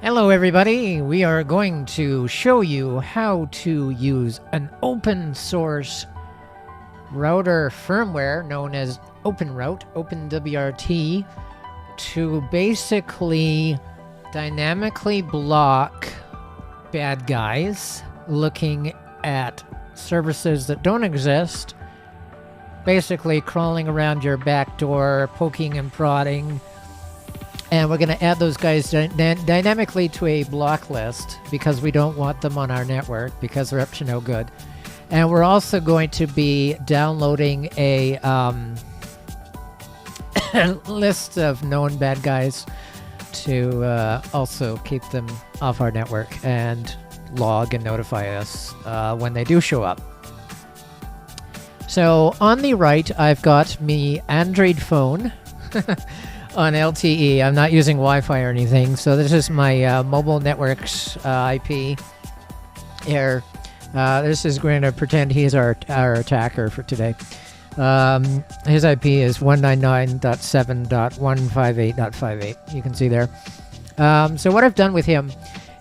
Hello everybody, we are going to show you how to use an open source router firmware known as OpenWrt, to basically dynamically block bad guys looking at services that don't exist, basically crawling around your back door, poking and prodding. And we're going to add those guys dynamically to a block list because we don't want them on our network because they're up to no good. And we're also going to be downloading a list of known bad guys to also keep them off our network and log and notify us when they do show up. So on the right, I've got me Android phone. On LTE. I'm not using Wi-Fi or anything, so this is my mobile network's IP here. This is going to pretend he's our attacker for today. His IP is 199.7.158.58. You can see there. So what I've done with him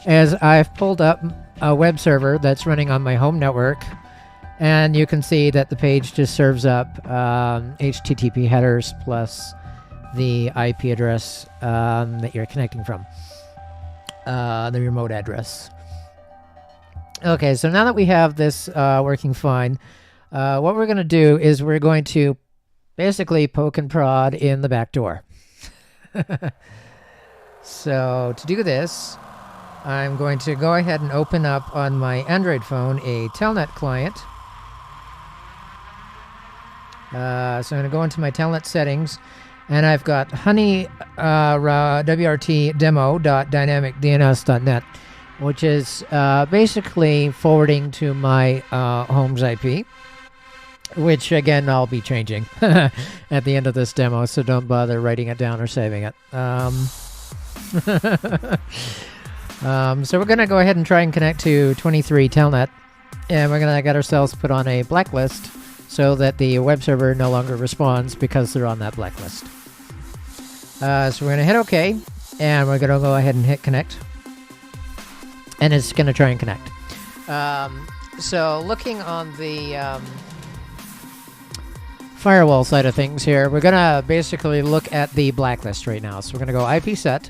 is I've pulled up a web server that's running on my home network, and you can see that the page just serves up HTTP headers plus the IP address that you're connecting from, the remote address. Okay, so now that we have this working fine, what we're going to do is we're going to basically poke and prod in the back door. So to do this, I'm going to go ahead and open up on my Android phone a Telnet client. So I'm going to go into my Telnet settings, and I've got honeywrtdemo.dynamicdns.net, which is basically forwarding to my home's IP, which again I'll be changing at the end of this demo, so don't bother writing it down or saving it. So we're going to go ahead and try and connect to 23 Telnet, and we're going to get ourselves put on a blacklist so that the web server no longer responds because they're on that blacklist. So we're going to hit OK, and we're going to go ahead and hit connect. And it's going to try and connect. So looking on the firewall side of things here, we're going to basically look at the blacklist right now. So we're going to go ipset,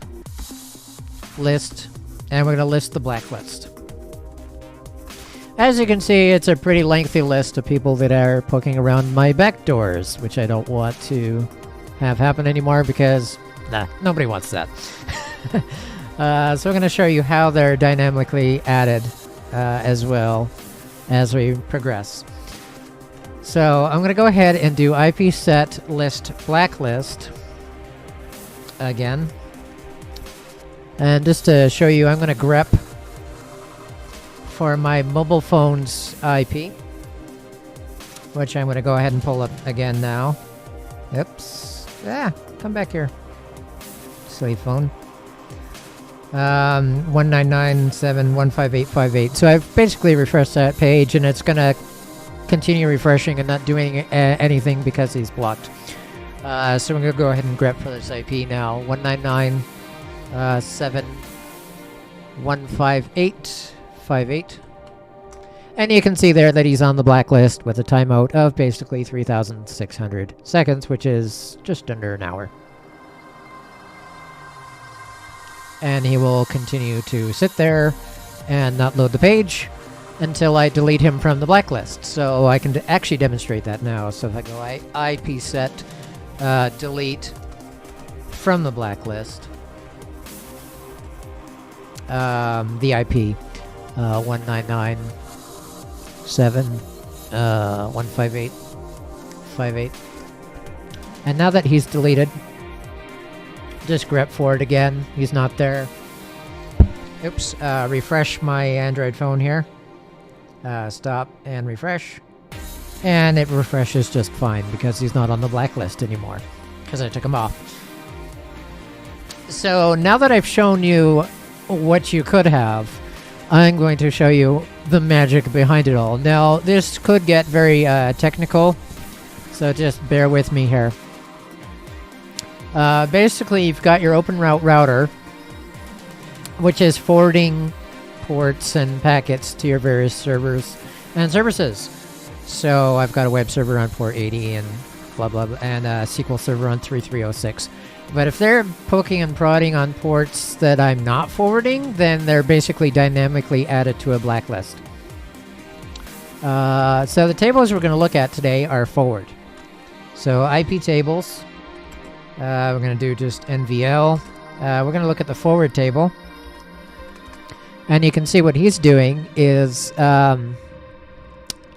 list, and we're going to list the blacklist. As you can see, it's a pretty lengthy list of people that are poking around my back doors, which I don't want to have happen anymore because nobody wants that. So we're going to show you how they're dynamically added as well as we progress. So I'm going to go ahead and do ipset list blacklist again. And just to show you, I'm going to grep for my mobile phone's IP, which I'm going to go ahead and pull up again now. Oops. Come back here. Silly phone. 199.7.158.58. So I've basically refreshed that page, and it's going to continue refreshing and not doing anything because he's blocked. So we're going to go ahead and grep for this IP now. 199.7.158.58. And you can see there that he's on the blacklist with a timeout of basically 3,600 seconds, which is just under an hour. And he will continue to sit there and not load the page until I delete him from the blacklist. So I can actually demonstrate that now. So if I go ipset delete from the blacklist, the IP 199.7.158.58. And now that he's deleted, just grep for it again. He's not there. Oops. Refresh my Android phone here. Stop and refresh. And it refreshes just fine because he's not on the blacklist anymore because I took him off. So now that I've shown you what you could have, I'm going to show you the magic behind it all. Now, this could get very technical, so just bear with me here. Basically, you've got your OpenWrt router, which is forwarding ports and packets to your various servers and services. So I've got a web server on port 80 and blah blah blah, and a SQL server on 3306. But if they're poking and prodding on ports that I'm not forwarding, then they're basically dynamically added to a blacklist. So the tables we're going to look at today are forward. So iptables, we're going to do just NVL. We're going to look at the forward table. And you can see what he's doing is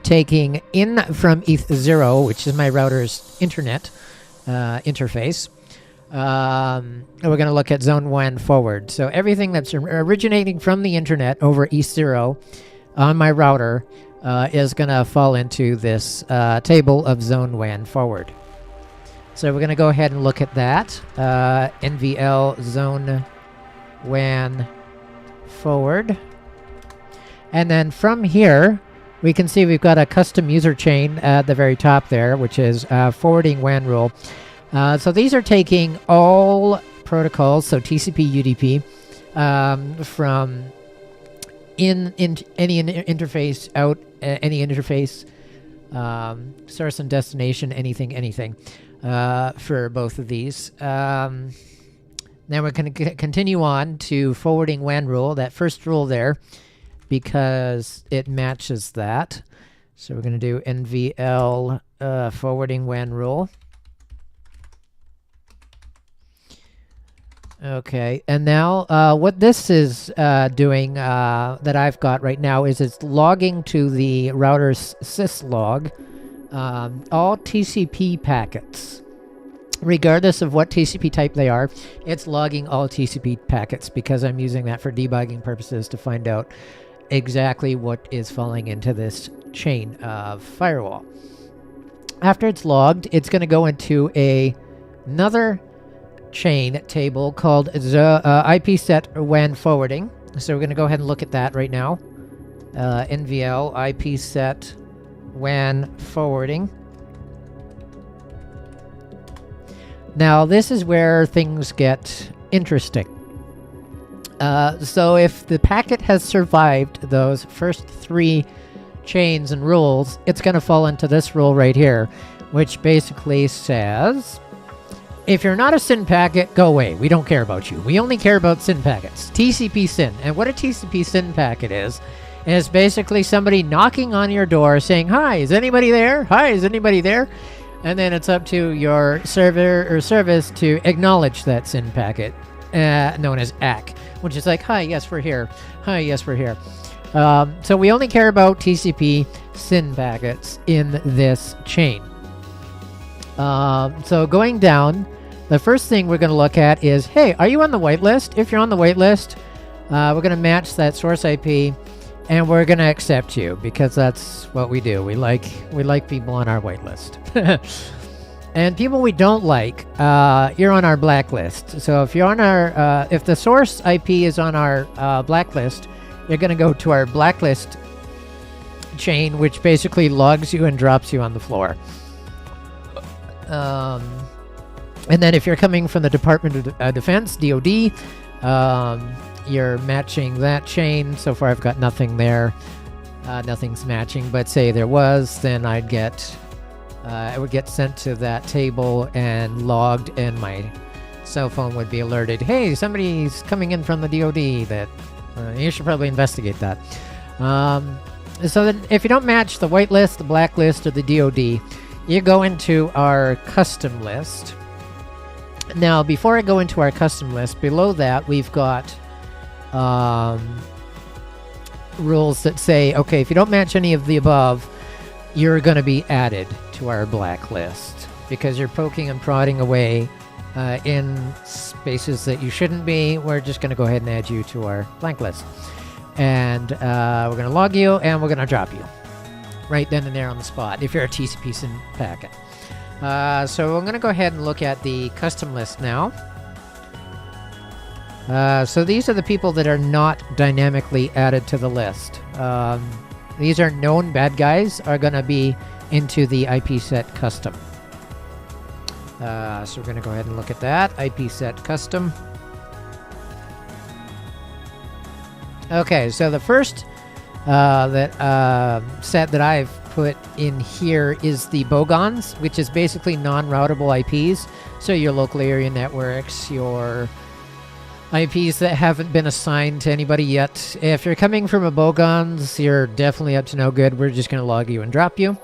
taking in from eth0, which is my router's internet interface. We're going to look at zone 1 forward. So everything that's originating from the internet over eth0 on my router is going to fall into this table of zone WAN forward. So we're going to go ahead and look at that. NVL zone WAN forward. And then from here, we can see we've got a custom user chain at the very top there, which is forwarding WAN rule. So these are taking all protocols, so TCP, UDP, from in any interface, out any interface, source and destination, anything, for both of these. Then we're going to continue on to forwarding WAN rule, that first rule there, because it matches that. So we're going to do NVL forwarding WAN rule. Okay, and now what this is doing that I've got right now is it's logging to the router's syslog all TCP packets. Regardless of what TCP type they are, it's logging all TCP packets because I'm using that for debugging purposes to find out exactly what is falling into this chain of firewall. After it's logged, it's going to go into another chain table called ipset WAN forwarding. So we're going to go ahead and look at that right now. NVL ipset WAN forwarding. Now this is where things get interesting. So if the packet has survived those first 3 chains and rules, it's going to fall into this rule right here, which basically says, if you're not a SYN packet, go away. We don't care about you. We only care about SYN packets. TCP SYN. And what a TCP SYN packet is basically somebody knocking on your door saying, hi, is anybody there? Hi, is anybody there? And then it's up to your server or service to acknowledge that SYN packet, known as ACK, which is like, hi, yes, we're here. Hi, yes, we're here. So we only care about TCP SYN packets in this chain. So going down, the first thing we're going to look at is, hey, are you on the whitelist? If you're on the whitelist, we're going to match that source IP, and we're going to accept you because that's what we do. We like people on our whitelist. And people we don't like, you're on our blacklist. So if you're on our, if the source IP is on our blacklist, you're going to go to our blacklist chain, which basically logs you and drops you on the floor. And then if you're coming from the Department of Defense, DOD, you're matching that chain. So far I've got nothing there. Nothing's matching, but say there was, then I would get sent to that table and logged, and my cell phone would be alerted, hey, somebody's coming in from the DOD, that you should probably investigate that. So then if you don't match the whitelist, the blacklist, or the DOD, you go into our custom list. Now, before I go into our custom list, below that we've got rules that say, okay, if you don't match any of the above, you're going to be added to our blacklist because you're poking and prodding away in spaces that you shouldn't be. We're just going to go ahead and add you to our blank list. And we're going to log you, and we're going to drop you right then and there on the spot if you're a TCP SYN packet. So I'm going to go ahead and look at the custom list now. So these are the people that are not dynamically added to the list. These are known bad guys, are going to be into the ipset custom. So we're going to go ahead and look at that. ipset custom. Okay, so the first set that I've put in here is the bogons, which is basically non-routable IPs. So your local area networks, your IPs that haven't been assigned to anybody yet. If you're coming from a bogons, you're definitely up to no good. We're just going to log you and drop you.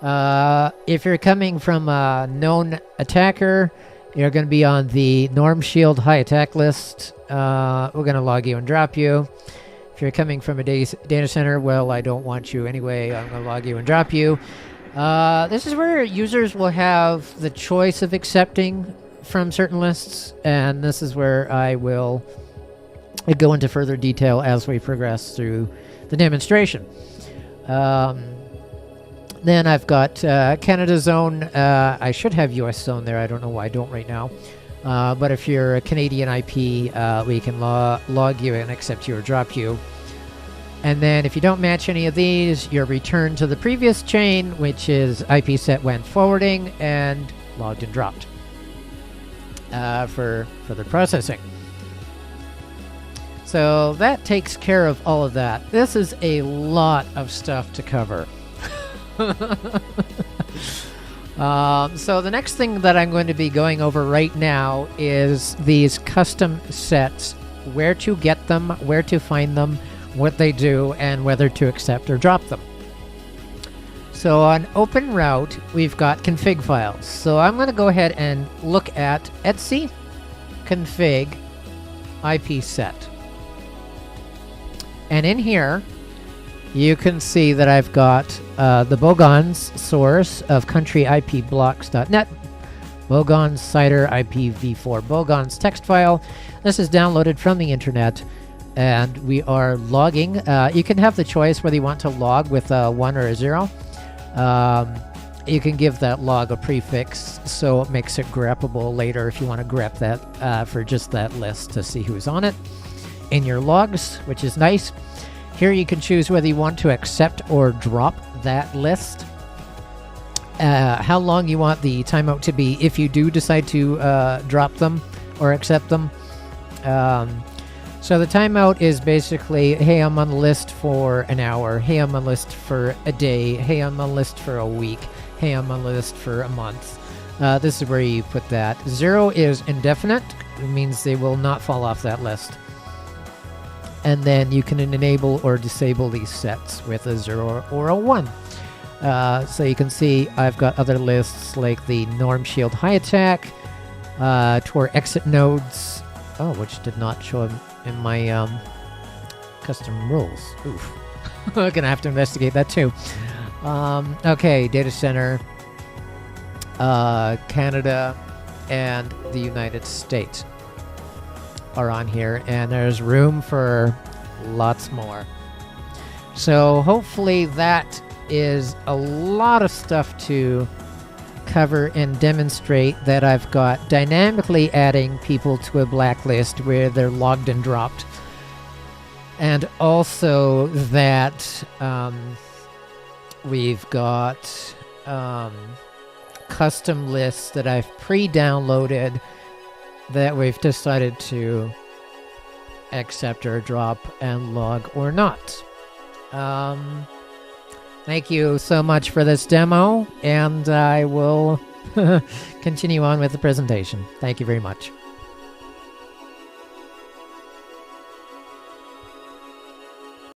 If you're coming from a known attacker, you're going to be on the Norm Shield high attack list. We're going to log you and drop you. If you're coming from a data center, well, I don't want you anyway. I'm going to log you and drop you. This is where users will have the choice of accepting from certain lists, and this is where I will go into further detail as we progress through the demonstration. Then I've got Canada zone. I should have US zone there. I don't know why I don't right now. But if you're a Canadian IP, we can log you and accept you or drop you. And then if you don't match any of these, you're returned to the previous chain, which is ipset when forwarding and logged and dropped for further processing. So that takes care of all of that. This is a lot of stuff to cover. So the next thing that I'm going to be going over right now is these custom sets, where to get them, where to find them, what they do, and whether to accept or drop them. So on OpenRoute, we've got config files. So I'm going to go ahead and look at etc config ipset. And in here, you can see that I've got the bogons source of countryipblocks.net, bogons cider IPv4 bogons text file. This is downloaded from the internet, and we are logging. You can have the choice whether you want to log with a 1 or a 0. You can give that log a prefix so it makes it greppable later if you want to grep that for just that list to see who's on it in your logs, which is nice. Here you can choose whether you want to accept or drop that list, how long you want the timeout to be if you do decide to drop them or accept them. So the timeout is basically, hey, I'm on the list for an hour. Hey, I'm on the list for a day. Hey, I'm on the list for a week. Hey, I'm on the list for a month. This is where you put that. 0 is indefinite. It means they will not fall off that list. And then you can enable or disable these sets with a 0 or a 1. So you can see I've got other lists like the Norm Shield High Attack, Tor Exit Nodes, which did not show in my custom rules. Oof. I'm going to have to investigate that too. Okay, data center, Canada, and the United States are on here, and there's room for lots more. So hopefully that is a lot of stuff to cover and demonstrate that I've got dynamically adding people to a blacklist where they're logged and dropped, and also that we've got custom lists that I've pre-downloaded that we've decided to accept or drop and log or not. Thank you so much for this demo, and I will continue on with the presentation. Thank you very much.